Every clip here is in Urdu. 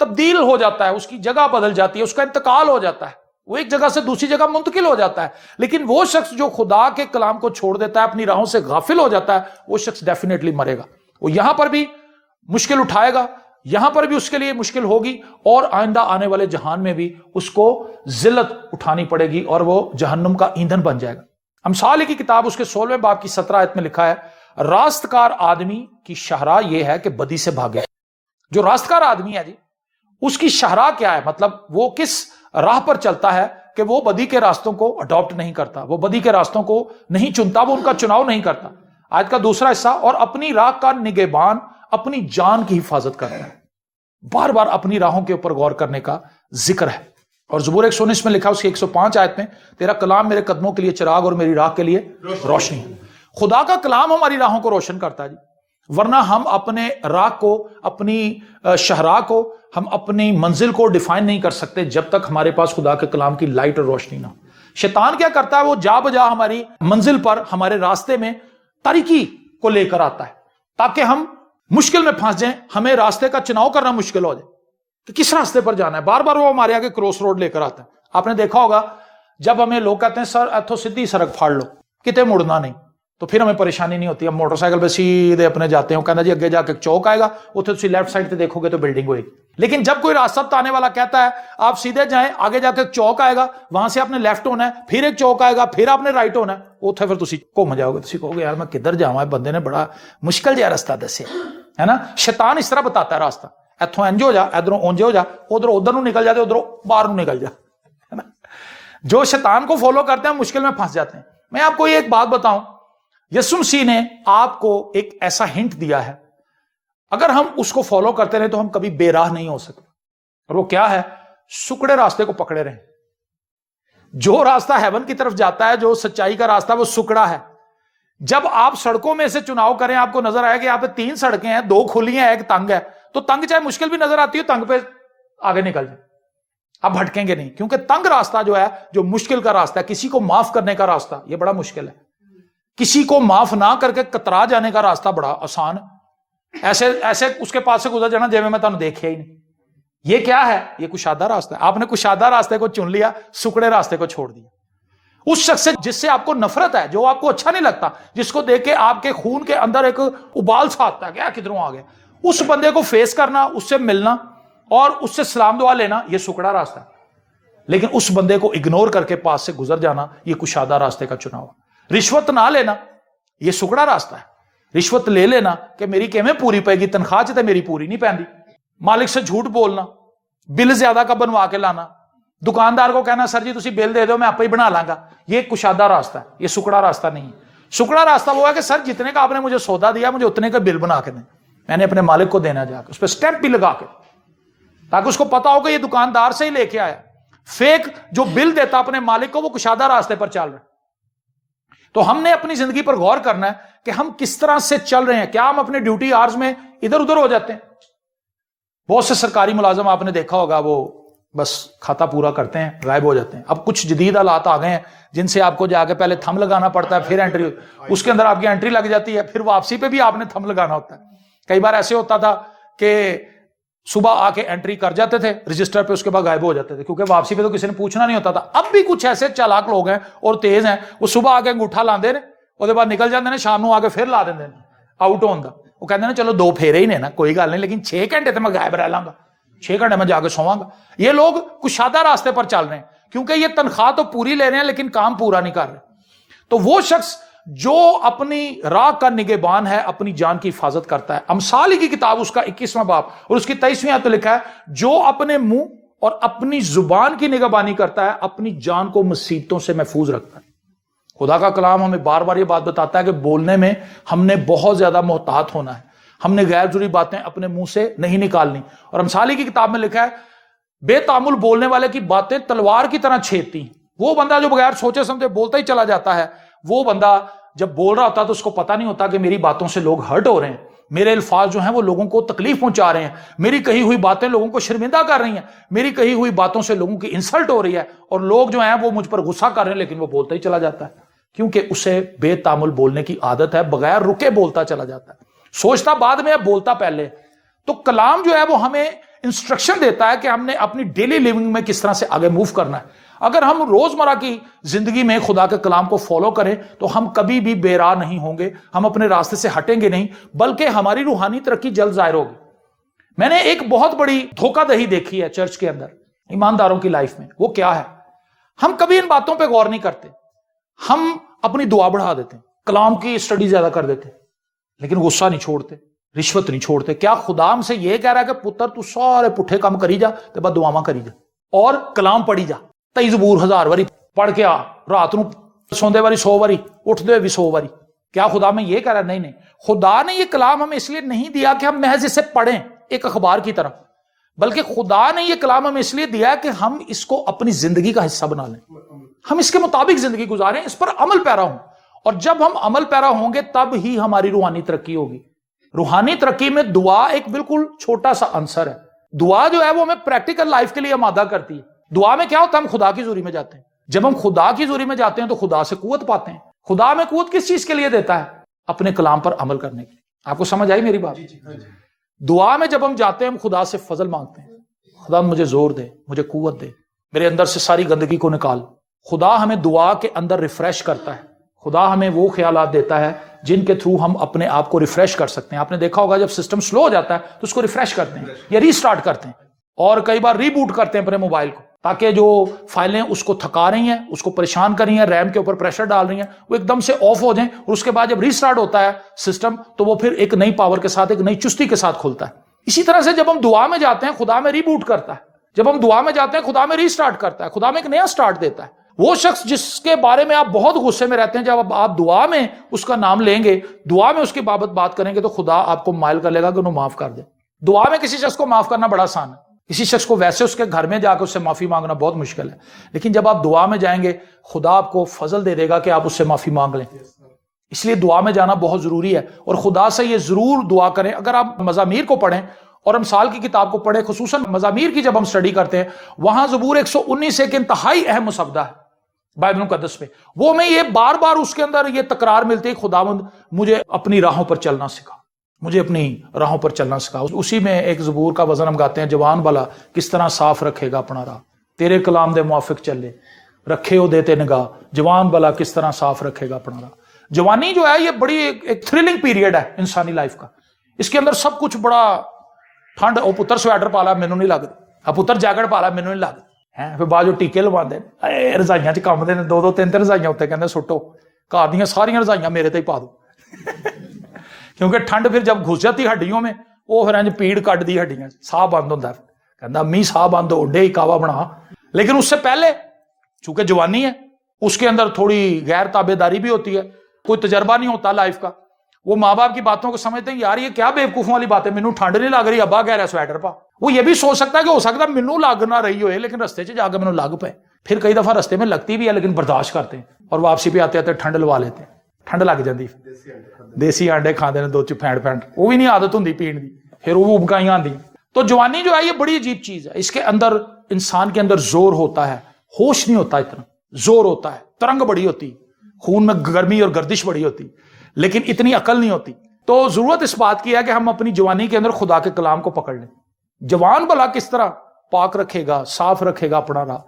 تبدیل ہو جاتا ہے، اس کی جگہ بدل جاتی ہے، اس کا انتقال ہو جاتا ہے، وہ ایک جگہ سے دوسری جگہ منتقل ہو جاتا ہے. لیکن وہ شخص جو خدا کے کلام کو چھوڑ دیتا ہے، اپنی راہوں سے غافل ہو جاتا ہے، وہ شخص ڈیفینیٹلی مرے گا. وہ یہاں پر بھی مشکل اٹھائے گا، یہاں پر بھی اس کے لیے مشکل ہوگی، اور آئندہ آنے والے جہان میں بھی اس کو ذلت اٹھانی پڑے گی اور وہ جہنم کا ایندھن بن جائے گا. امثال کی کتاب اس کے 16ویں باب کی 17 آیت میں لکھا ہے، راستکار آدمی کی شاہراہ یہ ہے کہ بدی سے بھاگے. جو راستکار آدمی ہے جی، اس کی شاہراہ کیا ہے؟ مطلب وہ کس راہ پر چلتا ہے کہ وہ بدی کے راستوں کو اڈاپٹ نہیں کرتا، وہ بدی کے راستوں کو نہیں چنتا، وہ ان کا چناؤ نہیں کرتا. آیت کا دوسرا حصہ، اور اپنی راہ کا نگہبان اپنی جان کی حفاظت کرتا ہے. بار بار اپنی راہوں کے اوپر غور کرنے کا ذکر ہے. اور زبور 119 میں لکھا، اس کی 105 آیت میں، تیرا کلام میرے قدموں کے لیے چراغ اور میری راہ کے لیے روشنی ہے. خدا کا کلام ہماری راہوں کو روشن کرتا ہے جی، ورنہ ہم اپنے راہ کو، اپنی شہراہ کو، ہم اپنی منزل کو ڈیفائن نہیں کر سکتے جب تک ہمارے پاس خدا کے کلام کی لائٹ اور روشنی نہ ہو. شیطان کیا کرتا ہے؟ وہ جا بجا ہماری منزل پر، ہمارے راستے میں تاریکی کو لے کر آتا ہے تاکہ ہم مشکل میں پھنس جائیں، ہمیں راستے کا چناؤ کرنا مشکل ہو جائے کہ کس راستے پر جانا ہے. بار بار وہ ہمارے آگے کراس روڈ لے کر آتا ہے. آپ نے دیکھا ہوگا جب ہمیں لوگ کہتے ہیں سر اتھو سیدھی سڑک پھاڑ لو، کتے مڑنا نہیں، تو پھر ہمیں پریشانی نہیں ہوتی. ہم موٹر سائیکل پہ سیدھے اپنے جاتے ہیں، کہنا جی اگے جا کے چوک آئے گا، اتنے تسی لیفٹ سائڈ پہ دیکھو گے تو بلڈنگ ہوئے گی. لیکن جب کوئی راستہ بتانے والا کہتا ہے آپ سیدھے جائیں، آگے جا کے چوک آئے گا، وہاں سے آپ نے لیفٹ ہونا ہے، پھر ایک چوک آئے گا، پھر آپ نے رائٹ ہونا ہے، اتنے پھر تسی گھوم جاؤ گے، تسی کہو گے یار میں کدھر جاواں، بندے نے بڑا مشکل جہا راستہ دسیا ہے نا. شیطان اس طرح بتاتا ہے راستہ، اتھوں انج ہو جا، ادھروں اونج ہو جا، ادھر نو نکل جاتے، ادھروں باہر نو نکل جا، ہے نا. جو شیطان کو فالو کرتے ہیں مشکل میں پھنس جاتے ہیں. میں آپ کو یہ ایک بات بتاؤں، یسوع مسیح نے آپ کو ایک ایسا ہنٹ دیا ہے، اگر ہم اس کو فالو کرتے رہے تو ہم کبھی بے راہ نہیں ہو سکتے. اور وہ کیا ہے؟ سکڑے راستے کو پکڑے رہیں. جو راستہ ہیون کی طرف جاتا ہے، جو سچائی کا راستہ، وہ سکڑا ہے. جب آپ سڑکوں میں سے چناؤ کریں، آپ کو نظر آئے کہ یہاں پہ 3 سڑکیں ہیں، 2 کھلی ہیں، ایک تنگ ہے، تو تنگ چاہے مشکل بھی نظر آتی ہے، تنگ پہ آگے نکل جائیں. آپ بھٹکیں گے نہیں، کیونکہ تنگ راستہ جو ہے، جو مشکل کا راستہ ہے، کسی کو معاف کرنے کا راستہ، یہ بڑا مشکل ہے. کسی کو معاف نہ کر کے کترا جانے کا راستہ بڑا آسان ہے. ایسے اس کے پاس سے گزر جانا جیسے میں تمہیں دیکھیا ہی نہیں. یہ کیا ہے؟ یہ کشادہ راستہ ہے. آپ نے کشادہ راستے کو چن لیا، سکڑے راستے کو چھوڑ دیا. اس شخص سے جس سے آپ کو نفرت ہے، جو آپ کو اچھا نہیں لگتا، جس کو دیکھ کے آپ کے خون کے اندر ایک ابال سا آتا ہے، کیا کدھروں آ گیا، اس بندے کو فیس کرنا، اس سے ملنا اور اس سے سلام دعا لینا، یہ سکڑا راستہ ہے. لیکن اس بندے کو اگنور کر کے پاس سے گزر جانا، یہ کشادہ راستے کا چناؤ. رشوت نہ لینا، یہ سکڑا راستہ ہے. رشوت لے لینا کہ میری کیویں پوری پائے گی، تنخواہ چ تے میری پوری نہیں پیندی. مالک سے جھوٹ بولنا، بل زیادہ کا بنوا کے لانا، دکاندار کو کہنا سر جی تسی بل دے دو میں آپ ہی بنا لاں گا، یہ کشادہ راستہ ہے. یہ سکڑا راستہ نہیں ہے. سکڑا راستہ وہ ہے کہ سر جتنے کا آپ نے مجھے سودا دیا، مجھے اتنے کا بل بنا کے دیں، میں نے اپنے مالک کو دینا، جا کے اس پہ اسٹیمپ بھی لگا کے، تاکہ اس کو پتا ہو کہ یہ دکاندار سے ہی لے کے آیا. فیک جو بل دیتا اپنے مالک کو، وہ کشادہ راستے پر چل رہا ہے. تو ہم نے اپنی زندگی پر غور کرنا ہے کہ ہم کس طرح سے چل رہے ہیں. کیا ہم اپنے ڈیوٹی آرز میں ادھر ادھر ہو جاتے ہیں؟ بہت سے سرکاری ملازم آپ نے دیکھا ہوگا، وہ بس کھاتا پورا کرتے ہیں، غائب ہو جاتے ہیں. اب کچھ جدید آلات آ گئے ہیں جن سے آپ کو جا کے پہلے تھم لگانا پڑتا ہے، پھر انٹری، اس کے اندر آپ کی انٹری لگ جاتی ہے، پھر واپسی پہ بھی آپ نے تھم لگانا ہوتا ہے. کئی بار ایسے ہوتا تھا کہ صبح آ کے انٹری کر جاتے تھے رجسٹر پہ، اس کے بعد غائب ہو جاتے تھے، کیونکہ واپسی پہ تو کسی نے پوچھنا نہیں ہوتا تھا. اب بھی کچھ ایسے چالاک لوگ ہیں اور تیز ہیں، وہ صبح آ کے انگوٹھا لاندے نے، اس کے بعد نکل جاتے ہیں، شام کو آ کے پھر لا دیں آؤٹ ہون دا. وہ کہتے ہیں چلو 2 پھیرے ہی نے نا، کوئی گل نہیں، لیکن 6 گھنٹے تو میں غائب رہ لاں گا، 6 گھنٹے میں جا کے سواں گا. یہ لوگ کشادہ راستے پر چل رہے ہیں، کیونکہ یہ تنخواہ تو پوری لے رہے ہیں لیکن کام پورا نہیں کر رہے. تو وہ شخص جو اپنی راہ کا نگہبان ہے، اپنی جان کی حفاظت کرتا ہے. امثال کی کتاب اس کا 21واں باب اور اس کی 23ویں آیت میں لکھا ہے، جو اپنے منہ اور اپنی زبان کی نگہبانی کرتا ہے، اپنی جان کو مصیبتوں سے محفوظ رکھتا ہے. خدا کا کلام ہمیں بار بار یہ بات بتاتا ہے کہ بولنے میں ہم نے بہت زیادہ محتاط ہونا ہے. ہم نے غیر ضروری باتیں اپنے منہ سے نہیں نکالنی. اور امثال کی کتاب میں لکھا ہے، بے تعامل بولنے والے کی باتیں تلوار کی طرح چھیدتی. وہ بندہ جو بغیر سوچے سمجھے بولتا ہی چلا جاتا ہے، وہ بندہ جب بول رہا ہوتا ہے تو اس کو پتہ نہیں ہوتا کہ میری باتوں سے لوگ ہرٹ ہو رہے ہیں، میرے الفاظ جو ہیں وہ لوگوں کو تکلیف پہنچا رہے ہیں، میری کہی ہوئی باتیں لوگوں کو شرمندہ کر رہی ہیں، میری کہی ہوئی باتوں سے لوگوں کی انسلٹ ہو رہی ہے، اور لوگ جو ہیں وہ مجھ پر غصہ کر رہے ہیں، لیکن وہ بولتا ہی چلا جاتا ہے، کیونکہ اسے بے تعامل بولنے کی عادت ہے، بغیر رکے بولتا چلا جاتا ہے، سوچتا بعد میں ہے، بولتا پہلے. تو کلام جو ہے وہ ہمیں انسٹرکشن دیتا ہے کہ ہم نے اپنی ڈیلی لیونگ میں کس طرح سے آگے موو کرنا ہے. اگر ہم روزمرہ کی زندگی میں خدا کے کلام کو فالو کریں تو ہم کبھی بھی بے راہ نہیں ہوں گے, ہم اپنے راستے سے ہٹیں گے نہیں, بلکہ ہماری روحانی ترقی جلد ظاہر ہوگی. میں نے ایک بہت بڑی دھوکہ دہی دیکھی ہے چرچ کے اندر, ایمانداروں کی لائف میں. وہ کیا ہے؟ ہم کبھی ان باتوں پہ غور نہیں کرتے, ہم اپنی دعا بڑھا دیتے ہیں, کلام کی اسٹڈی زیادہ کر دیتے ہیں, لیکن غصہ نہیں چھوڑتے, رشوت نہیں چھوڑتے. کیا خدا ہم سے یہ کہہ رہا ہے کہ پتر تو سارے پٹھے کام کری جا تے بعد دعاواں کری جا اور کلام پڑھی جا, 23 زبور 1000 واری پڑھ کے آ, رات نو سوندے واری 100 واری, اٹھدے بھی 100 واری. کیا خدا میں یہ کہہ رہا ہے؟ نہیں. خدا نے یہ کلام ہمیں اس لیے نہیں دیا کہ ہم محض اسے پڑھیں ایک اخبار کی طرح, بلکہ خدا نے یہ کلام ہمیں اس لیے دیا کہ ہم اس کو اپنی زندگی کا حصہ بنا لیں, ہم اس کے مطابق زندگی گزاریں, اس پر عمل پیرا ہوں. اور جب ہم عمل پیرا ہوں گے تب ہی ہماری روحانی ترقی ہوگی. روحانی ترقی میں دعا ایک بالکل چھوٹا سا عنصر ہے. دعا جو ہے وہ ہمیں پریکٹیکل لائف کے لیے آمادہ کرتی ہے. دعا میں کیا ہوتا ہے؟ ہم خدا کی حضوری میں جاتے ہیں. جب ہم خدا کی حضوری میں جاتے ہیں تو خدا سے قوت پاتے ہیں. خدا میں قوت کس چیز کے لیے دیتا ہے؟ اپنے کلام پر عمل کرنے کے. آپ کو سمجھ آئی میری بات؟ دعا میں جب ہم جاتے ہیں ہم خدا سے فضل مانگتے ہیں, خدا مجھے زور دے, مجھے قوت دے, میرے اندر سے ساری گندگی کو نکال. خدا ہمیں دعا کے اندر ریفریش کرتا ہے. خدا ہمیں وہ خیالات دیتا ہے جن کے تھرو ہم اپنے آپ کو ریفریش کر سکتے ہیں. آپ نے دیکھا ہوگا جب سسٹم سلو ہو جاتا ہے تو اس کو ریفریش کرتے ہیں یا ری سٹارٹ کرتے ہیں, اور کئی بار ری بوٹ کرتے ہیں اپنے موبائل کو, تاکہ جو فائلیں اس کو تھکا رہی ہیں, اس کو پریشان کر رہی ہیں, ریم کے اوپر پریشر ڈال رہی ہیں, وہ ایک دم سے آف ہو جائیں, اور اس کے بعد جب ری سٹارٹ ہوتا ہے سسٹم تو وہ پھر ایک نئی پاور کے ساتھ, ایک نئی چستی کے ساتھ کھلتا ہے. اسی طرح سے جب ہم دعا میں جاتے ہیں خدا میں ری بوٹ کرتا ہے. جب ہم دعا میں جاتے ہیں خدا میں ری سٹارٹ کرتا ہے, خدا میں ایک نیا سٹارٹ دیتا ہے. وہ شخص جس کے بارے میں آپ بہت غصے میں رہتے ہیں, جب آپ دعا میں اس کا نام لیں گے, دعا میں اس کی بابت بات کریں گے, تو خدا آپ کو مائل کر لے گا کہ انہوں معاف کر دے. دعا میں کسی شخص کو معاف کرنا بڑا آسان ہے. کسی شخص کو ویسے اس کے گھر میں جا کے اس سے معافی مانگنا بہت مشکل ہے, لیکن جب آپ دعا میں جائیں گے خدا آپ کو فضل دے دے گا کہ آپ اس سے معافی مانگ لیں. اس لیے دعا میں جانا بہت ضروری ہے, اور خدا سے یہ ضرور دعا کریں. اگر آپ مزامیر کو پڑھیں اور امثال کی کتاب کو پڑھیں, خصوصاً مزامیر کی جب ہم سٹڈی کرتے ہیں, وہاں زبور 119 ایک انتہائی اہم مسودہ ہے بائبل مقدس میں. وہ میں یہ بار بار اس کے اندر یہ تکرار ملتی ہے, خداوند مجھے اپنی راہوں پر چلنا سکھا, مجھے اپنی راہوں پر چلنا سکھا. اسی میں ایک زبور کا وزن ہم گاتے ہیں, جوان بلا کس طرح صاف رکھے گا اپنا راہ, تیرے کلام دے موافق چلے, رکھے ہو دیتے نگاہ, جوان بلا کس طرح صاف رکھے گا اپنا راہ. جوانی جو ہے یہ بڑی ایک تھرلنگ پیریڈ ہے انسانی لائف کا. اس کے اندر سب کچھ بڑا, ٹھنڈ او پتر سویٹر پالا مینوں نہیں لگدی, آ پتر جیکٹ پالا مینوں نہیں لگدی, پھر بعد جو ٹیکے لواندے نے, رضائیاں چ کام دے نے, 2-2 3-3 رضائیاں اتنے کہندے سٹو, گھر دیاں ساریاں رضائیاں میرے تے ہی پا دو. کیونکہ ٹھنڈ پھر جب گھس جاتی ہڈیوں میں, وہ پھر انج پیڑ کٹ دی ہڈیاں, ساہ بند ہوندا ہے. کہندا امی ساہ بند ہو ڈے کعوہ بنا. لیکن اس سے پہلے چونکہ جوانی ہے, اس کے اندر تھوڑی غیر تابع داری بھی ہوتی ہے, کوئی تجربہ نہیں ہوتا لائف کا. وہ ماں باپ کی باتوں کو سمجھتے ہیں یار یہ کیا بیوقوفوں والی بات ہے, مینوں ٹھنڈ نہیں لگ رہی, ابا کہہ رہا ہے سویٹر پا. وہ یہ بھی سوچ سکتا ہے کہ ہو سکتا ہے مینوں لگ نہ رہی ہوئے, لیکن رستے سے جا کے مینوں لگ پائے. پھر کئی دفعہ رستے میں لگتی بھی ہے لیکن برداشت کرتے ہیں, اور واپسی پہ آتے آتے ٹھنڈ لوا لیتے ہیں. ٹھنڈ لگ جاتی, دیسی انڈے کھاندے نے 2 چ پھینٹ, وہ بھی نہیں عادت ہوندی پین دی, پھر وہ ابکائیاں آندی. تو جوانی جو ہے یہ بڑی عجیب چیز ہے. اس کے اندر انسان کے اندر زور ہوتا ہے, ہوش نہیں ہوتا, اتنا زور ہوتا ہے, ترنگ بڑی ہوتی, خون میں گرمی اور گردش بڑی ہوتی, لیکن اتنی عقل نہیں ہوتی. تو ضرورت اس بات کی ہے کہ ہم اپنی جوانی کے اندر خدا کے کلام کو پکڑ لیں. جوان بھلا کس طرح پاک رکھے گا, صاف رکھے گا اپنا راہ,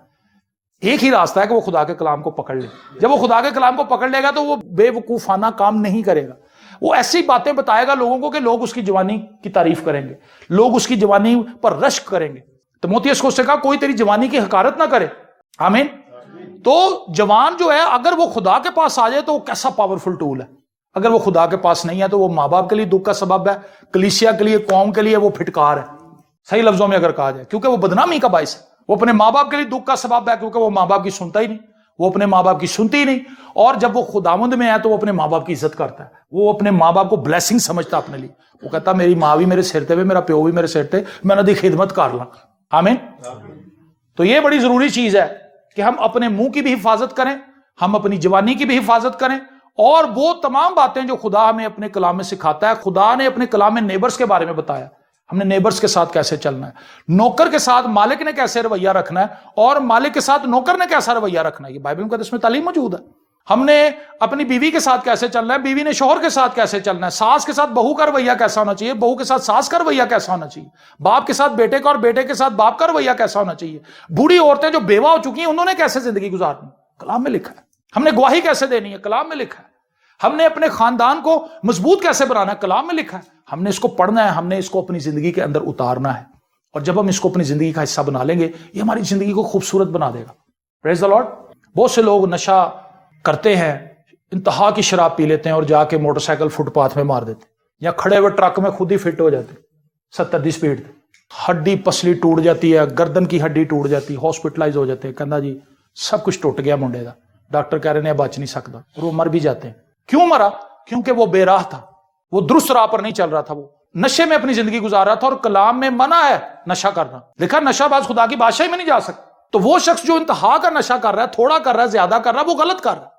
ایک ہی راستہ ہے کہ وہ خدا کے کلام کو پکڑ لے. جب وہ خدا کے کلام کو پکڑ لے گا تو وہ بے وقوفانہ کام نہیں کرے گا. وہ ایسی باتیں بتائے گا لوگوں کو کہ لوگ اس کی جوانی کی تعریف کریں گے, لوگ اس کی جوانی پر رشک کریں گے. تیموتھیوس کو اس سے کہا کوئی تیری جوانی کی حقارت نہ کرے. آمین. تو جوان جو ہے اگر وہ خدا کے پاس آ جائے تو وہ کیسا پاورفل ٹول ہے. اگر وہ خدا کے پاس نہیں ہے تو وہ ماں باپ کے لیے دکھ کا سبب ہے, کلیسیا کے لیے, قوم کے لیے وہ پھٹکار ہے, صحیح لفظوں میں اگر کہا جائے, کیونکہ وہ بدنامی کا باعث ہے. وہ اپنے ماں باپ کے لیے دکھ کا سبب ہے کیونکہ وہ ماں باپ کی سنتا ہی نہیں, وہ اپنے ماں باپ کی سنتی ہی نہیں. اور جب وہ خداوند میں ہے تو وہ اپنے ماں باپ کی عزت کرتا ہے, وہ اپنے ماں باپ کو بلیسنگ سمجھتا اپنے لیے. وہ کہتا میری ماں بھی میرے سر تے, میرا پیو بھی میرے سر تے, میں انہاں دی خدمت کر لاں. آمین. تو یہ بڑی ضروری چیز ہے کہ ہم اپنے منہ کی بھی حفاظت کریں, ہم اپنی جوانی کی بھی حفاظت کریں, اور وہ تمام باتیں جو خدا ہمیں اپنے کلام میں سکھاتا ہے. خدا نے اپنے کلام میں نیبرز کے بارے میں بتایا, ہم نے نیبرز کے ساتھ کیسے چلنا ہے, نوکر کے ساتھ مالک نے کیسے رویہ رکھنا ہے, اور مالک کے ساتھ نوکر نے کیسا رویہ رکھنا ہے. یہ بائبل مقدس میں تعلیم موجود ہے. ہم نے اپنی بیوی کے ساتھ کیسے چلنا ہے، بیوی نے شوہر کے ساتھ کیسے چلنا ہے، ساس کے ساتھ بہو کا رویہ کیسا ہونا چاہیے، بہو کے ساتھ ساس کا رویہ کیسا ہونا چاہیے، باپ کے ساتھ بیٹے کا اور بیٹے کے ساتھ باپ کا رویہ کیسا ہونا چاہیے، بوڑھی عورتیں جو بیوہ ہو چکی ہیں انہوں نے کیسے زندگی گزارنی، کلام میں لکھا ہے۔ ہم نے گواہی کیسے دینی ہے، کلام میں لکھا ہے۔ ہم نے اپنے خاندان کو مضبوط کیسے بنانا ہے، کلام میں لکھا ہے۔ ہم نے اس کو پڑھنا ہے، ہم نے اس کو اپنی زندگی کے اندر اتارنا ہے، اور جب ہم اس کو اپنی زندگی کا حصہ بنا لیں گے یہ ہماری زندگی کو خوبصورت بنا دے گا۔ پریز دی لارڈ۔ بہت سے لوگ نشہ کرتے ہیں، انتہا کی شراب پی لیتے ہیں اور جا کے موٹر سائیکل فٹ پاتھ میں مار دیتے ہیں، یا کھڑے ہوئے ٹرک میں خود ہی فٹ ہو جاتے 70 کی سپیڈ پہ، ہڈی پسلی ٹوٹ جاتی ہے، گردن کی ہڈی ٹوٹ جاتی، ہاسپٹلائز ہو جاتے ہیں، کہنا جی سب کچھ ٹوٹ گیا منڈے کا، ڈاکٹر کہہ رہے ہیں بچ نہیں سکتا، اور وہ مر بھی جاتے ہیں۔ کیوں مرا؟ کیونکہ وہ بے راہ تھا، وہ درست راہ پر نہیں چل رہا تھا، وہ نشے میں اپنی زندگی گزار رہا تھا، اور کلام میں منع ہے نشہ کرنا، لکھا نشہ باز خدا کی بادشاہی میں نہیں جا سکتا۔ تو وہ شخص جو انتہا کا نشہ کر رہا ہے، تھوڑا کر رہا ہے، زیادہ کر رہا ہے، وہ غلط کر رہا ہے۔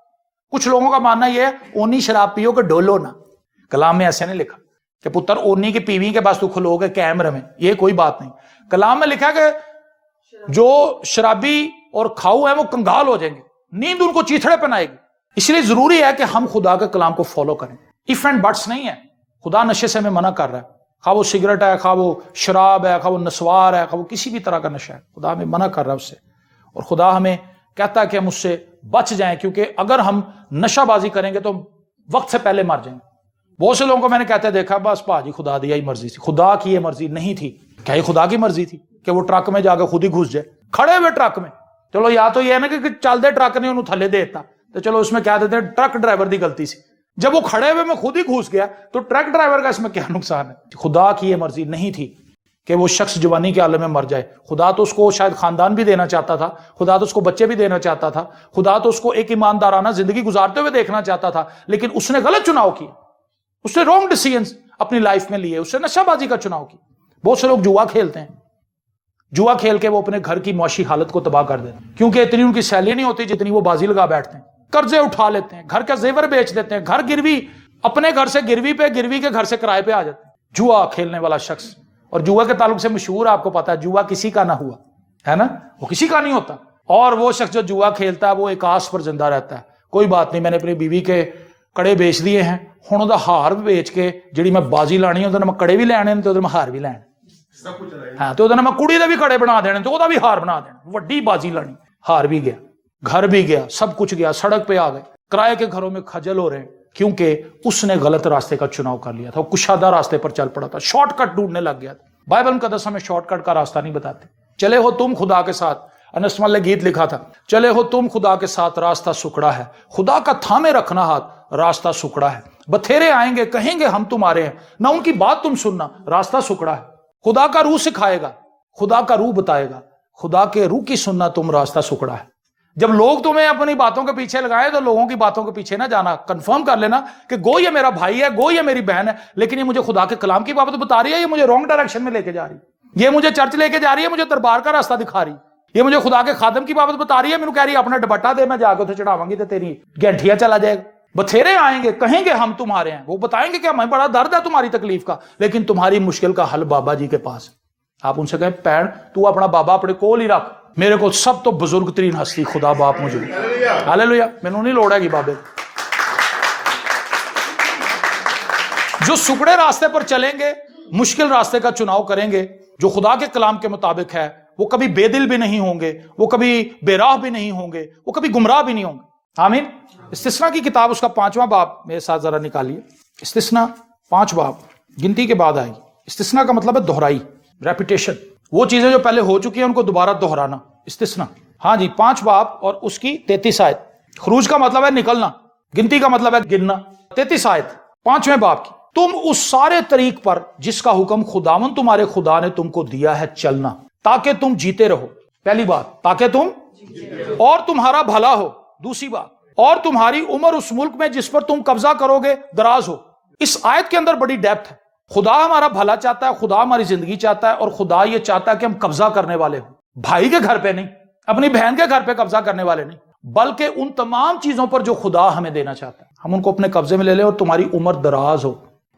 کچھ لوگوں کا ماننا یہ ہے اونی شراب پیو کہ ڈولو نہ، کلام میں ایسے نہیں لکھا کہ پتر اونی کی پیویں کے بعد تو کھلو گے کیمرے میں، یہ کوئی بات نہیں۔ کلام میں لکھا کہ جو شرابی اور کھاؤ ہیں وہ کنگال ہو جائیں گے، نیند ان کو چیتھڑے پہنائے گی۔ اس لیے ضروری ہے کہ ہم خدا کے کلام کو فالو کریں، ایف اینڈ بٹس نہیں ہے۔ خدا نشے سے ہمیں منع کر رہا ہے، خواہ وہ سگریٹ ہے، خواہ وہ شراب ہے، خواہ وہ نسوار ہے، خواہ وہ کسی بھی طرح کا نشہ ہے، خدا ہمیں منع کر رہا ہے اس سے، اور خدا ہمیں کہتا ہے کہ ہم اس سے بچ جائیں، کیونکہ اگر ہم نشہ بازی کریں گے تو وقت سے پہلے مر جائیں گے۔ بہت سے لوگوں کو میں نے کہتے دیکھا بس پاجی خدا دی مرضی تھی، خدا کی یہ مرضی نہیں تھی۔ کیا یہ خدا کی مرضی تھی کہ وہ ٹرک میں جا کے خود ہی گھس جائے کھڑے ہوئے ٹرک میں؟ چلو یا تو یہ ہے نا کہ چل دے ٹرک نے انہوں تھلے دیتا، تو چلو اس میں کیا دیتے ہیں ٹرک ڈرائیور دی غلطی سی، جب وہ کھڑے ہوئے میں خود ہی گھس گیا تو ٹرک ڈرائیور کا اس میں کیا نقصان ہے؟ خدا کی یہ مرضی نہیں تھی کہ وہ شخص جوانی کے عالم میں مر جائے۔ خدا تو اس کو شاید خاندان بھی دینا چاہتا تھا، خدا تو اس کو بچے بھی دینا چاہتا تھا، خدا تو اس کو ایک ایماندارانہ زندگی گزارتے ہوئے دیکھنا چاہتا تھا، لیکن اس نے غلط چناؤ کیا، اس نے رانگ ڈیسیژنز اپنی لائف میں لیے، اس نے نشہ بازی کا چناؤ کیا۔ بہت سے لوگ جوا کھیلتے ہیں، جوا کھیل کے وہ اپنے گھر کی معاشی حالت کو تباہ کر دیتے ہیں، کیونکہ اتنی ان کی سیلری نہیں ہوتی جتنی وہ بازی لگا بیٹھتے ہیں، قرضے اٹھا لیتے ہیں، گھر کا زیور بیچ دیتے ہیں، گھر گروی، اپنے گھر سے گروی پہ، گروی کے گھر سے کرائے پہ آ جاتے ہیں۔ جوا کھیلنے والا شخص، اور جوا کے تعلق سے مشہور آپ کو پتا ہے جوا کسی کا نہ ہوا ہے نا، وہ کسی کا نہیں ہوتا، اور وہ شخص جو جوا کھیلتا ہے وہ ایک آس پر زندہ رہتا ہے۔ کوئی بات نہیں، میں نے اپنی بیوی کے کڑے بیچ دیے ہیں، ہن وہ ہار بھی بیچ کے جڑی میں بازی لانی ہے میں کڑے بھی لینے تے میں ہار بھی لینے، ہاں تو میں کڑی دے بھی کڑے بنا دینے تو وہ بھی ہار بنا دینا، وڈی بازی لانی، ہار بھی گیا، گھر بھی گیا، سب کچھ گیا، سڑک پہ آ گئے، کرائے کے گھروں میں کھجل ہو رہے ہیں، کیونکہ اس نے غلط راستے کا چناؤ کر لیا تھا، وہ کشادہ راستے پر چل پڑا تھا، شارٹ کٹ ڈھونڈنے لگ گیا تھا۔ بائبل مقدس ہمیں شارٹ کٹ کا راستہ نہیں بتاتے۔ چلے ہو تم خدا کے ساتھ، انسمل نے گیت لکھا تھا، چلے ہو تم خدا کے ساتھ راستہ سکڑا ہے، خدا کا تھامے رکھنا ہاتھ راستہ سکڑا ہے، بتھیرے آئیں گے کہیں گے ہم تمہارے ہیں، نہ ان کی بات تم سننا، راستہ سکڑا ہے۔ خدا کا روح سکھائے گا، خدا کا روح بتائے گا، خدا کے روح کی سننا تم، راستہ سکڑا ہے۔ جب لوگ تمہیں اپنی باتوں کے پیچھے لگائیں تو لوگوں کی باتوں کے پیچھے نہ جانا، کنفرم کر لینا کہ گو یہ میرا بھائی ہے، گو یہ میری بہن ہے، لیکن یہ مجھے خدا کے کلام کی بابت بتا رہی ہے، یہ مجھے رانگ ڈائریکشن میں لے کے جا رہی ہے، یہ مجھے چرچ لے کے جا رہی ہے، مجھے دربار کا راستہ دکھا رہی ہے، یہ مجھے خدا کے خادم کی بابت بتا رہی ہے، مینوں کہہ رہی ہے اپنا دوپٹہ دے، میں جا کے اتنے چڑھاواں گی تو تیری گھنٹیاں چلا جائے گا۔ بتھیرے آئیں گے کہیں گے ہم تمہارے ہیں، وہ بتائیں گے کہ ہمیں بڑا درد ہے تمہاری تکلیف کا، لیکن تمہاری مشکل کا حل بابا جی کے پاس۔ آپ ان سے کہیں پین تو اپنا بابا اپنے کول ہی رکھ، میرے کو سب تو بزرگ ترین ہستی خدا باپ مجھے، ہاللیلویا، مینوں نہیں لوڑ ہے کہ بابے۔ جو سکڑے راستے پر چلیں گے، مشکل راستے کا چناؤ کریں گے، جو خدا کے کلام کے مطابق ہے، وہ کبھی بے دل بھی نہیں ہوں گے، وہ کبھی بے راہ بھی نہیں ہوں گے، وہ کبھی گمراہ بھی نہیں ہوں گے۔ آمین۔ استثنا کی کتاب اس کا 5واں باب میرے ساتھ ذرا نکالیے۔ استثنا 5 باب گنتی کے بعد آئے گی۔ استثنا کا مطلب ہے دہرائی، ریپیٹیشن، وہ چیزیں جو پہلے ہو چکی ہیں ان کو دوبارہ دہرانا، استثنا۔ ہاں جی، 5 باب اور اس کی 33 آیت۔ خروج کا مطلب ہے نکلنا، گنتی کا مطلب ہے گننا۔ 33 آیت 5ویں باب کی، تم اس سارے طریق پر جس کا حکم خداوند تمہارے خدا نے تم کو دیا ہے چلنا، تاکہ تم جیتے رہو۔ پہلی بات، تاکہ تم اور تمہارا بھلا ہو۔ دوسری بات، اور تمہاری عمر اس ملک میں جس پر تم قبضہ کرو گے دراز ہو۔ اس آیت کے اندر بڑی ڈیپتھ ہے۔ خدا ہمارا بھلا چاہتا ہے، خدا ہماری زندگی چاہتا ہے، اور خدا یہ چاہتا ہے کہ ہم قبضہ کرنے والے ہوں، بھائی کے گھر پہ نہیں، اپنی بہن کے گھر پہ قبضہ کرنے والے نہیں، بلکہ ان تمام چیزوں پر جو خدا ہمیں دینا چاہتا ہے ہم ان کو اپنے قبضے میں لے لیں اور تمہاری عمر دراز ہو۔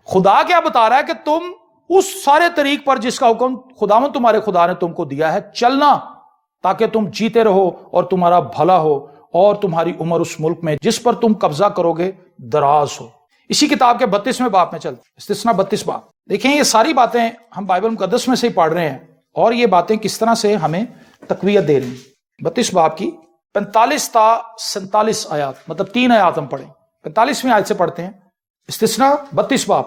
خدا کیا بتا رہا ہے کہ تم اس سارے طریق پر جس کا حکم خداوند تمہارے خدا نے تم کو دیا ہے چلنا، تاکہ تم جیتے رہو اور تمہارا بھلا ہو، اور تمہاری عمر اس ملک میں جس پر تم قبضہ کرو گے دراز ہو. اسی کتاب کے 32ویں باب میں چلتے، استثنا 32 باب. دیکھیں یہ ساری باتیں ہم بائبل مقدس میں سے ہی پڑھ رہے ہیں اور یہ باتیں کس طرح سے ہمیں تقویت دے رہی ہیں. 32 باب کی 45 تا 47 آیات، مطلب 3 آیات ہم پڑھیں. 45ویں آیت سے پڑھتے ہیں، استثنا 32 باب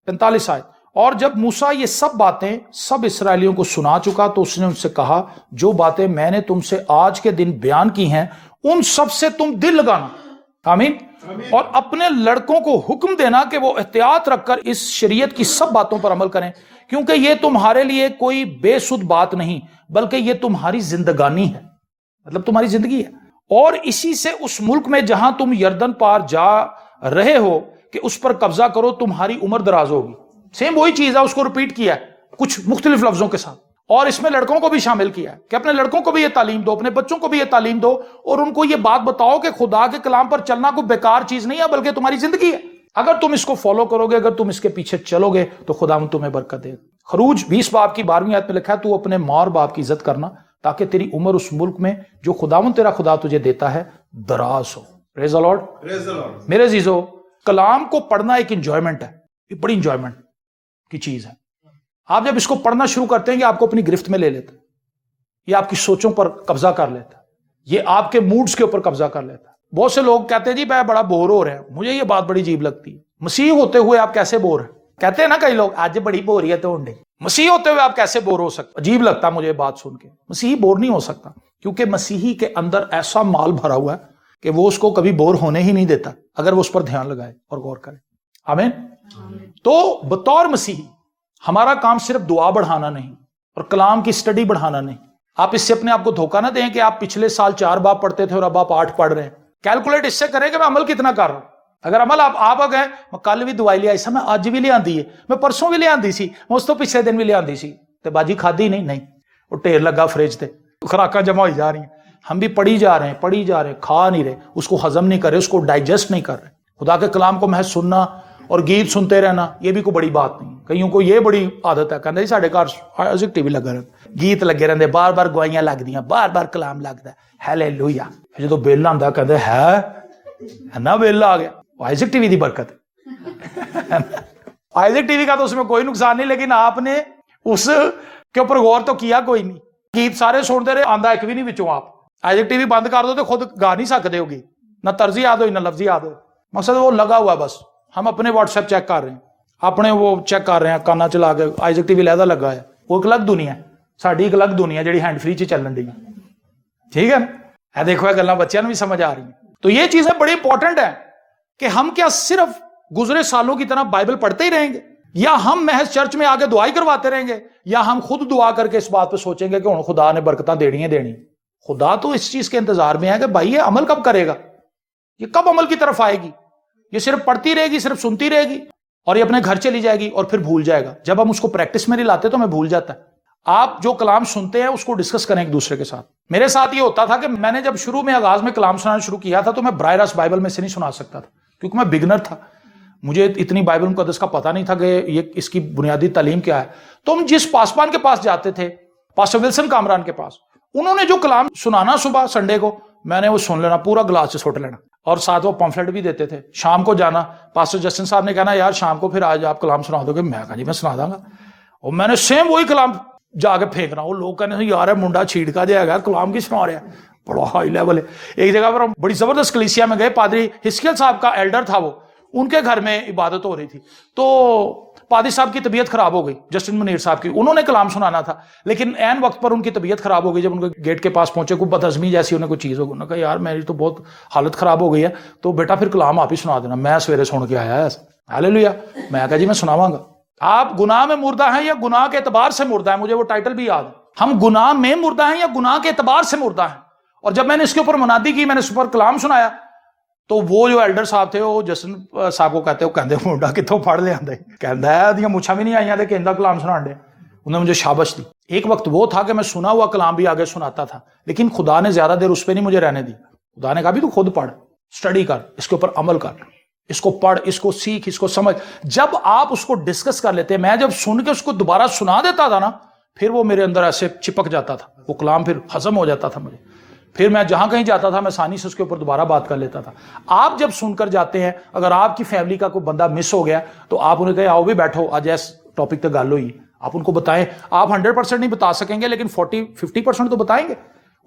45 آیت. اور جب موسیٰ یہ سب باتیں سب اسرائیلیوں کو سنا چکا تو اس نے ان سے کہا، جو باتیں میں نے تم سے آج کے دن بیان کی ہیں ان سب سے تم دل لگانا. آمین. اور اپنے لڑکوں کو حکم دینا کہ وہ احتیاط رکھ کر اس شریعت کی سب باتوں پر عمل کریں، کیونکہ یہ تمہارے لیے کوئی بے سود بات نہیں بلکہ یہ تمہاری زندگانی ہے، مطلب تمہاری زندگی ہے. اور اسی سے اس ملک میں جہاں تم یردن پار جا رہے ہو کہ اس پر قبضہ کرو، تمہاری عمر دراز ہوگی. سیم وہی چیز ہے، اس کو ریپیٹ کیا ہے کچھ مختلف لفظوں کے ساتھ، اور اس میں لڑکوں کو بھی شامل کیا ہے کہ اپنے لڑکوں کو بھی یہ تعلیم دو، اپنے بچوں کو بھی یہ تعلیم دو، اور ان کو یہ بات بتاؤ کہ خدا کے کلام پر چلنا کوئی بیکار چیز نہیں ہے بلکہ تمہاری زندگی ہے. اگر تم اس کو فالو کرو گے، اگر تم اس کے پیچھے چلو گے تو خدا تمہیں برکت دے گا. خروج 20 باب کی 12ویں آیت میں لکھا ہے، تو اپنے ماں اور باپ کی عزت کرنا تاکہ تیری عمر اس ملک میں جو خداوند تیرا خدا تجھے دیتا ہے دراز ہو. پریز دی لارڈ. میرے عزیزو، کلام کو پڑھنا ایک انجوائمنٹ ہے، یہ بڑی انجوائمنٹ کی چیز ہے. آپ جب اس کو پڑھنا شروع کرتے ہیں کہ آپ کو اپنی گرفت میں لے لیتا ہے، یہ آپ کی سوچوں پر قبضہ کر لیتا ہے، یہ آپ کے موڈز کے اوپر قبضہ کر لیتا ہے. بہت سے لوگ کہتے ہیں جی میں بڑا بور ہو رہا ہوں. مجھے یہ بات بڑی عجیب لگتی ہے، مسیح ہوتے ہوئے آپ کیسے بور ہیں؟ کہتے ہیں نا کئی لوگ آج بڑی بوریت ہو رہی، مسیح ہوتے ہوئے آپ کیسے بور ہو سکتے؟ عجیب لگتا مجھے بات سن کے. مسیحی بور نہیں ہو سکتا، کیونکہ مسیحی کے اندر ایسا مال بھرا ہوا ہے کہ وہ اس کو کبھی بور ہونے ہی نہیں دیتا اگر وہ اس پر دھیان لگائے اور غور کرے. آمین. تو بطور مسیحی ہمارا کام صرف دعا بڑھانا نہیں اور کلام کی سٹڈی بڑھانا نہیں. آپ اس سے اپنے آپ کو دھوکہ نہ دیں کہ آپ پچھلے سال 4 باب پڑھتے تھے اور اب آپ 8 پڑھ رہے ہیں. کیلکولیٹ اس سے کریں کہ میں عمل کتنا کر رہا ہوں. اگر عمل آپ گئے، میں کل بھی دوائی لے آئی سا، میں آج بھی لے آندی ہے، میں پرسوں بھی لے آندی سی، میں اس تو پچھلے دن بھی لے آندی سی، تے باجی کھادی نہیں، وہ ٹھیر لگا فریج تے، خوراکاں جمع ہوئی جا رہی ہیں. ہم بھی پڑھی جا رہے ہیں، کھا نہیں رہے، اس کو ہضم نہیں کر رہے، اس کو ڈائجسٹ نہیں کر رہے. خدا کے کلام کو محض سننا اور گیت سنتے رہنا یہ بھی کوئی بڑی بات نہیں. کئیوں کو یہ بڑی عادت ہے، کہتے جی ساڈے گھر ٹی وی لگا رہتا، گیت لگے رہتے، بار بار گوائیاں لگدیاں، بار بار کلام لگتا ہے، ہیلیلویا. جدو بل آندا کہتے ہے نا بل آ گیا. آئزک ٹی وی دی برکت ہے. آئزک ٹی وی کا تو اس میں کوئی نقصان نہیں، لیکن آپ نے اس کے اوپر غور تو کیا کوئی نہیں. گیت سارے سنتے رہے، آندا ایک بھی نہیں وچوں. آپ آئزک ٹی وی بند کر دو تو خود گا نہیں سکتے ہوگی، نہ طرزی یاد ہوئی نہ لفظی یاد ہو. مقصد وہ لگا ہوا ہے. بس ہم اپنے واٹس ایپ چیک کر رہے ہیں، اپنے وہ چیک کر رہے ہیں، کانا چلا کے آئزک ٹی وی لہدا لگا ہے. وہ ایک الگ دنیا ہے، ساڈی ایک الگ دنیا جہی ہینڈ فری چ چلن دی. ٹھیک ہے نا؟ دیکھو یہ گلاں بچیاں نوں بھی سمجھ آ رہی ہیں. تو یہ چیزیں بڑی امپورٹنٹ ہیں کہ ہم کیا صرف گزرے سالوں کی طرح بائبل پڑھتے ہی رہیں گے، یا ہم محض چرچ میں آگے دعائی کرواتے رہیں گے، یا ہم خود دعا کر کے اس بات پہ سوچیں گے کہ ہن خدا نے برکتاں دینی ہے دینی. خدا تو اس چیز کے انتظار میں ہے کہ بھائی یہ عمل کب کرے گا، یہ کب عمل کی طرف آئے گی. یہ صرف پڑھتی رہے گی، صرف سنتی رہے گی اور یہ اپنے گھر چلی جائے گی اور پھر بھول جائے گا. جب ہم اس کو پریکٹس میں نہیں لاتے تو ہمیں بھول جاتا ہے. آپ جو کلام سنتے ہیں اس کو ڈسکس کریں ایک دوسرے کے ساتھ. میرے ساتھ یہ ہوتا تھا کہ میں نے جب شروع میں آغاز میں کلام سنانا شروع کیا تھا تو میں براہ راست بائبل میں سے نہیں سنا سکتا تھا، کیونکہ میں بگنر تھا، مجھے اتنی بائبل مقدس کا پتہ نہیں تھا کہ یہ اس کی بنیادی تعلیم کیا ہے. تو ہم جس پاسبان کے پاس جاتے تھے، پاسٹر ولسن کامران کے پاس، انہوں نے جو کلام سنانا صبح سنڈے کو، میں نے وہ سن لینا، پورا گلاس سے سٹ لینا، اور ساتھ وہ پمفلٹ بھی دیتے تھے. شام کو جانا، پاسٹر جسٹن صاحب نے کہنا یار شام کو پھر آج آپ کلام سنا دو گے. میں کہا جی میں سنا دوں گا، اور میں نے سیم وہی کلام جا کے پھینکنا. وہ لوگ کہنے یار منڈا چھیڑ کا جائے گا، کلام کی سنا رہا ہے، بڑا ہائی لیول ہے. ایک جگہ پر ہم بڑی زبردست کلیسیا میں گئے، پادری ہسکیل صاحب کا ایلڈر تھا، وہ ان کے گھر میں عبادت ہو رہی تھی. تو پادری صاحب کی طبیعت خراب ہو گئی، جسٹن منیر صاحب کی، انہوں نے کلام سنانا تھا، لیکن عین وقت پر ان کی طبیعت خراب ہو گئی. جب ان کے گیٹ کے پاس پہنچے، کوئی بدہضمی جیسی انہیں کوئی چیز ہو گئی، انہوں نے کہا یار میری تو بہت حالت خراب ہو گئی ہے، تو بیٹا پھر کلام آپ ہی سنا دینا. میں سویرے سن کے آیا ہے. ہاللیلویا. میں کہا جی میں سناواں گا. آپ گناہ میں مردہ ہیں یا گناہ کے اعتبار سے مردہ ہیں؟ مجھے وہ ٹائٹل بھی یاد ہے. ہم گناہ میں مردہ ہیں یا گناہ کے اعتبار سے مردہ ہیں؟ اور جب میں نے اس کے اوپر منادی کی، میں نے اس پر کلام سنایا، تو وہ جو ایلڈر صاحب تھے، وہ جسن صاحب کو کہتے منڈا کتوں پڑھ لے آندے، کہندا ہے دیاں مچھاں بھی نہیں آئیاں تے کہندا کلام سنان دے. انہوں نے مجھے شابش دی. ایک وقت وہ تھا کہ میں سنا ہوا کلام بھی آگے سناتا تھا، لیکن خدا نے زیادہ دیر اس پہ نہیں مجھے رہنے دی. خدا نے کہا بھی تو خود پڑھ، سٹڈی کر، اس کے اوپر عمل کر، اس کو پڑھ، اس کو سیکھ، اس کو سمجھ. جب آپ اس کو ڈسکس کر لیتے، میں جب سن کے اس کو دوبارہ سنا دیتا تھا نا، پھر وہ میرے اندر ایسے چپک جاتا تھا، وہ کلام پھر ہضم ہو جاتا تھا مجھے. پھر میں جہاں کہیں جاتا تھا میں آسانی سے اس کے اوپر دوبارہ بات کر لیتا تھا. آپ جب سن کر جاتے ہیں, اگر آپ کی فیملی کا کوئی بندہ مس ہو گیا تو آپ انہیں کہیں آؤ بھی بیٹھو آج اس ٹاپک تک گل ہوئی, آپ ان کو بتائیں. آپ 100% نہیں بتا سکیں گے لیکن 40-50% تو بتائیں گے.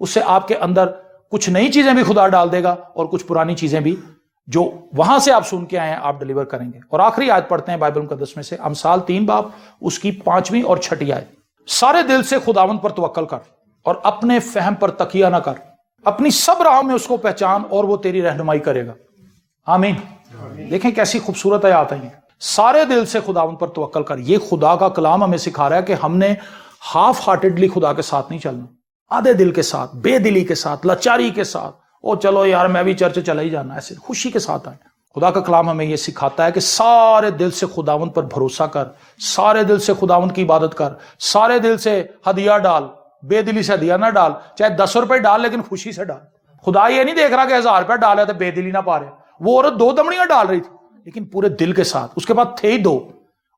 اس سے آپ کے اندر کچھ نئی چیزیں بھی خدا ڈال دے گا اور کچھ پرانی چیزیں بھی جو وہاں سے آپ سن کے آئے ہیں آپ ڈیلیور کریں گے. اور آخری آیت پڑھتے ہیں بائبل مقدس میں سے, امثال 3 باب اس کی 5ویں اور 6ٹھی آیت. سارے دل سے خداوند پر توکل کر اور اپنے فہم پر تکیہ نہ کر, اپنی سب راہوں میں اس کو پہچان اور وہ تیری رہنمائی کرے گا. آمین. دیکھیں کیسی خوبصورت آیات ہیں. سارے دل سے خداوند پر توکل کر, یہ خدا کا کلام ہمیں سکھا رہا ہے کہ ہم نے ہاف ہارٹیڈلی خدا کے ساتھ نہیں چلنا, آدھے دل کے ساتھ, بے دلی کے ساتھ, لاچاری کے ساتھ, او چلو یار میں بھی چرچ چلا ہی جانا, ایسے خوشی کے ساتھ آئے. خدا کا کلام ہمیں یہ سکھاتا ہے کہ سارے دل سے خداوند پر بھروسہ کر, سارے دل سے خداوند کی عبادت کر, سارے دل سے ہدیہ ڈال, بے دلی سے ہدیہ نہ ڈال, چاہے 10 روپے ڈال لیکن خوشی سے ڈال. خدا یہ نہیں دیکھ رہا کہ 1000 روپے ڈالے تو بے دلی نہ پا رہے. وہ عورت 2 دمڑیاں ڈال رہی تھی لیکن پورے دل کے ساتھ, اس کے بعد تھے ہی 2.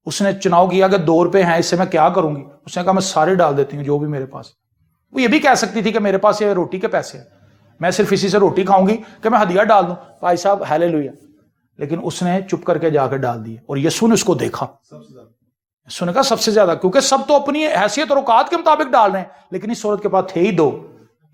اس نے چناؤ کیا کہ 2 روپے ہیں اس سے میں کیا کروں گی, اس نے کہا میں سارے ڈال دیتی ہوں جو بھی میرے پاس. وہ یہ بھی کہہ سکتی تھی کہ میرے پاس یہ روٹی کے پیسے ہیں, میں صرف اسی سے روٹی کھاؤں گی کہ میں ہدیہ ڈال دوں, بھائی صاحب ہیلیلویا. لیکن اس نے چپ کر کے جا کے ڈال دیے اور یسوع نے اس کو دیکھا. یسوع نے کہا سب سے زیادہ, کیونکہ سب تو اپنی حیثیت اور اوقات کے مطابق ڈال رہے ہیں لیکن اس عورت کے پاس تھے ہی 2,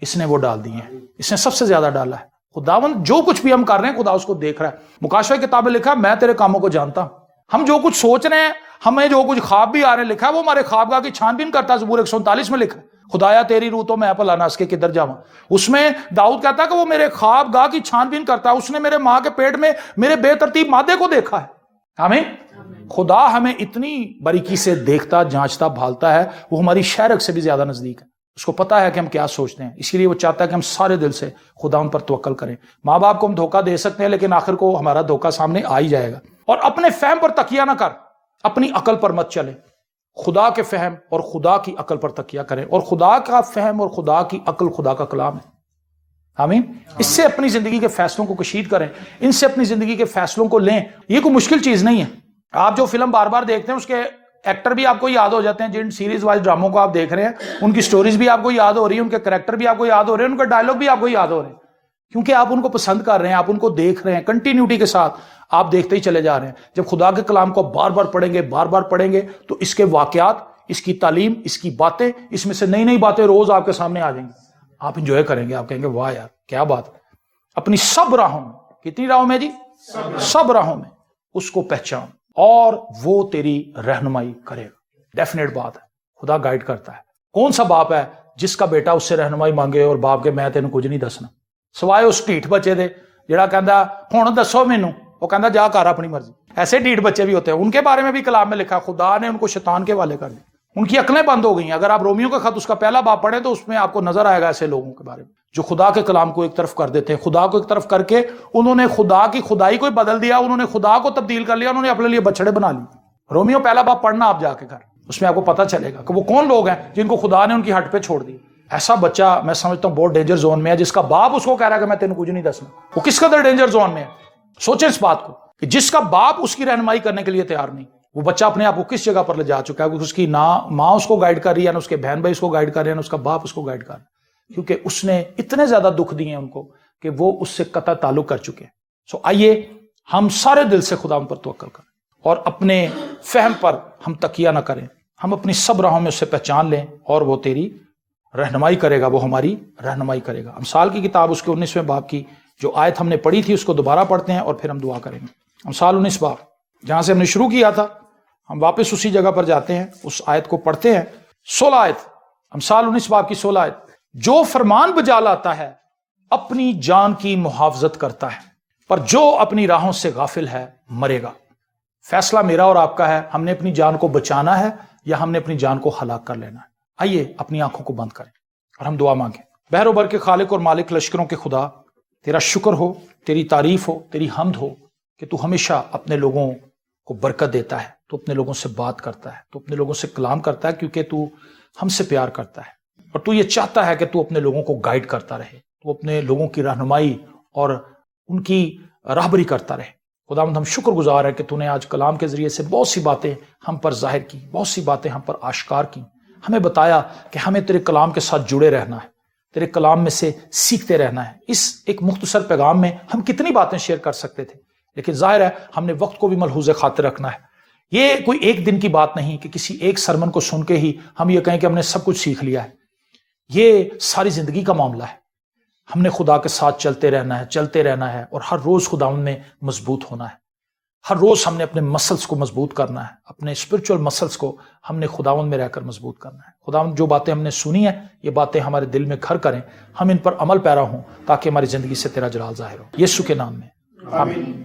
اس نے وہ ڈال دیے ہیں, اس نے سب سے زیادہ ڈالا ہے. خداوند جو کچھ بھی ہم کر رہے ہیں خدا اس کو دیکھ رہا ہے. مکاشفہ کی کتاب میں لکھا ہے میں تیرے کاموں کو جانتا ہوں. ہم جو کچھ سوچ رہے ہیں, ہمیں جو کچھ خواب بھی آ رہے ہیں, لکھا ہے وہ ہمارے خوابگاہ کی چھان بین کرتا ہے. زبور 139 میں لکھا ہے خدایا تیری روح تو میں بھلا نہ اس کے کدھر جاواں. اس میں داؤد کہتا ہے کہ وہ میرے خوابگاہ کی چھان بین کرتا ہے, اس نے میرے ماں کے پیٹ میں میرے بے ترتیب مادے کو دیکھا ہے. آمین. خدا ہمیں اتنی باریکی سے دیکھتا, جانچتا, بھالتا ہے, وہ ہماری شہرک سے بھی زیادہ نزدیک ہے. اس کو پتا ہے کہ ہم کیا سوچتے ہیں, اسی لیے وہ چاہتا ہے کہ ہم سارے دل سے خدا ان پر توکل کریں. ماں باپ کو ہم دھوکہ دے سکتے ہیں لیکن آخر کو ہمارا دھوکہ سامنے آ ہی جائے گا. اور اپنے فہم پر تکیہ نہ کر, اپنی عقل پر مت چلے. خدا کے فہم اور خدا کی عقل پر تکیہ کریں, اور خدا کا فہم اور خدا کی عقل خدا کا کلام ہے. آمین. اس سے اپنی زندگی کے فیصلوں کو کشید کریں, ان سے اپنی زندگی کے فیصلوں کو لیں. یہ کوئی مشکل چیز نہیں ہے. آپ جو فلم بار بار دیکھتے ہیں اس کے ایکٹر بھی آپ کو یاد ہو جاتے ہیں, جن سیریز وائز ڈراموں کو آپ دیکھ رہے ہیں ان کی سٹوریز بھی آپ کو یاد ہو رہی ہیں, ان کے کریکٹر بھی آپ کو یاد ہو رہے ہیں, ان کا ڈائلاگ بھی آپ کو یاد ہو رہے ہیں, کیونکہ آپ ان کو پسند کر رہے ہیں, آپ ان کو دیکھ رہے ہیں, کنٹینیوٹی کے ساتھ آپ دیکھتے ہی چلے جا رہے ہیں. جب خدا کے کلام کو بار بار پڑھیں گے تو اس کے واقعات, اس کی تعلیم, اس کی باتیں, اس میں سے نئی نئی باتیں روز آپ کے سامنے آ جائیں گی. آپ انجوائے کریں گے, آپ کہیں گے واہ یار کیا بات ہے. اپنی سب راہوں میں, کتنی راہوں میں جی, سب راہوں میں اس کو پہچان اور وہ تیری رہنمائی کرے گا. ڈیفینیٹ بات ہے, خدا گائیڈ کرتا ہے. کون سا باپ ہے جس کا بیٹا اس سے رہنمائی مانگے اور باپ کے میں تینوں کچھ نہیں دسنا, سوائے اس ڈھیٹ بچے دے جڑا کہندا ہن دسو مینوں, وہ کہندا جا کر اپنی مرضی. ایسے ڈھیٹ بچے بھی ہوتے ہیں, ان کے بارے میں بھی کلام میں لکھا خدا نے ان کو شیطان کے حوالے کر دیا, ان کی عقلیں بند ہو گئی ہیں. اگر آپ رومیو کا خط اس کا پہلا باب پڑھیں تو اس میں آپ کو نظر آئے گا ایسے لوگوں کے بارے میں جو خدا کے کلام کو ایک طرف کر دیتے ہیں. خدا کو ایک طرف کر کے انہوں نے خدا کی خدائی کو بدل دیا, انہوں نے خدا کو تبدیل کر لیا, انہوں نے اپنے لیے بچڑے بنا لی. رومیو پہلا باب پڑھنا آپ جا کے گھر, اس میں آپ کو پتہ چلے گا کہ وہ کون لوگ ہیں جن کو خدا نے ان کی ہٹ پہ چھوڑ دی. ایسا بچہ میں سمجھتا ہوں بہت ڈینجر زون میں ہے جس کا باپ اس کو کہہ رہا ہے کہ میں تینوں کچھ نہیں دسنا. وہ کس قدر ڈینجر زون میں ہے. سوچیں اس بات کو کہ جس کا باپ اس کی رہنمائی کرنے کے لیے تیار نہیں, وہ بچہ اپنے آپ کو کس جگہ پر لے جا چکا ہے. اس کی نہ ماں اس کو گائیڈ کر رہی ہے, نہ اس کے بہن بھائی اس کو گائیڈ کر رہے ہیں, نہ اس کا باپ اس کو گائیڈ کر رہا ہے, کیونکہ اس نے اتنے زیادہ دکھ دیے ہیں ان کو کہ وہ اس سے قطع تعلق کر چکے ہیں. سو آئیے ہم سارے دل سے خدا ان پر توکل کریں اور اپنے فہم پر ہم تکیہ نہ کریں. ہم اپنی سب راہوں میں اس سے پہچان لیں اور وہ تیری رہنمائی کرے گا, وہ ہماری رہنمائی کرے گا. امثال کی کتاب اس کے 19ویں باب کی جو آیت ہم نے پڑھی تھی اس کو دوبارہ پڑھتے ہیں اور پھر ہم دعا کریں گے. امثال 19 باب جہاں سے ہم نے شروع کیا تھا, ہم واپس اسی جگہ پر جاتے ہیں, اس آیت کو پڑھتے ہیں. 16 آیت, امثال 19 باب کی 16 آیت. جو فرمان بجا لاتا ہے اپنی جان کی محافظت کرتا ہے, پر جو اپنی راہوں سے غافل ہے مرے گا. فیصلہ میرا اور آپ کا ہے, ہم نے اپنی جان کو بچانا ہے یا ہم نے اپنی جان کو ہلاک کر لینا ہے. آئیے اپنی آنکھوں کو بند کریں اور ہم دعا مانگیں. بحر و بر کے خالق اور مالک لشکروں کے خدا, تیرا شکر ہو, تیری تعریف ہو, تیری حمد ہو کہ تو ہمیشہ اپنے لوگوں کو برکت دیتا ہے, تو اپنے لوگوں سے بات کرتا ہے, تو اپنے لوگوں سے کلام کرتا ہے, کیونکہ تو ہم سے پیار کرتا ہے اور تو یہ چاہتا ہے کہ تو اپنے لوگوں کو گائیڈ کرتا رہے, تو اپنے لوگوں کی رہنمائی اور ان کی راہبری کرتا رہے. خداوند ہم شکر گزار ہیں کہ تو نے آج کلام کے ذریعے سے بہت سی باتیں ہم پر ظاہر کی, بہت سی باتیں ہم پر آشکار کی, ہمیں بتایا کہ ہمیں تیرے کلام کے ساتھ جڑے رہنا ہے, تیرے کلام میں سے سیکھتے رہنا ہے۔ اس ایک مختصر پیغام میں ہم کتنی باتیں شیئر کر سکتے تھے، لیکن ظاہر ہے ہم نے وقت کو بھی ملحوظ خاطر رکھنا ہے۔ یہ کوئی ایک دن کی بات نہیں کہ کسی ایک سرمن کو سن کے ہی ہم یہ کہیں کہ ہم نے سب کچھ سیکھ لیا ہے۔ یہ ساری زندگی کا معاملہ ہے۔ ہم نے خدا کے ساتھ چلتے رہنا ہے اور ہر روز خداوند میں مضبوط ہونا ہے۔ ہر روز ہم نے اپنے مسلز کو مضبوط کرنا ہے، اپنے اسپرچول مسلز کو ہم نے خداوند میں رہ کر مضبوط کرنا ہے۔ خداوند جو باتیں ہم نے سنی ہیں یہ باتیں ہمارے دل میں گھر کریں، ہم ان پر عمل پیرا ہوں تاکہ ہماری زندگی سے تیرا جلال ظاہر ہو، یسوع کے نام میں آمین۔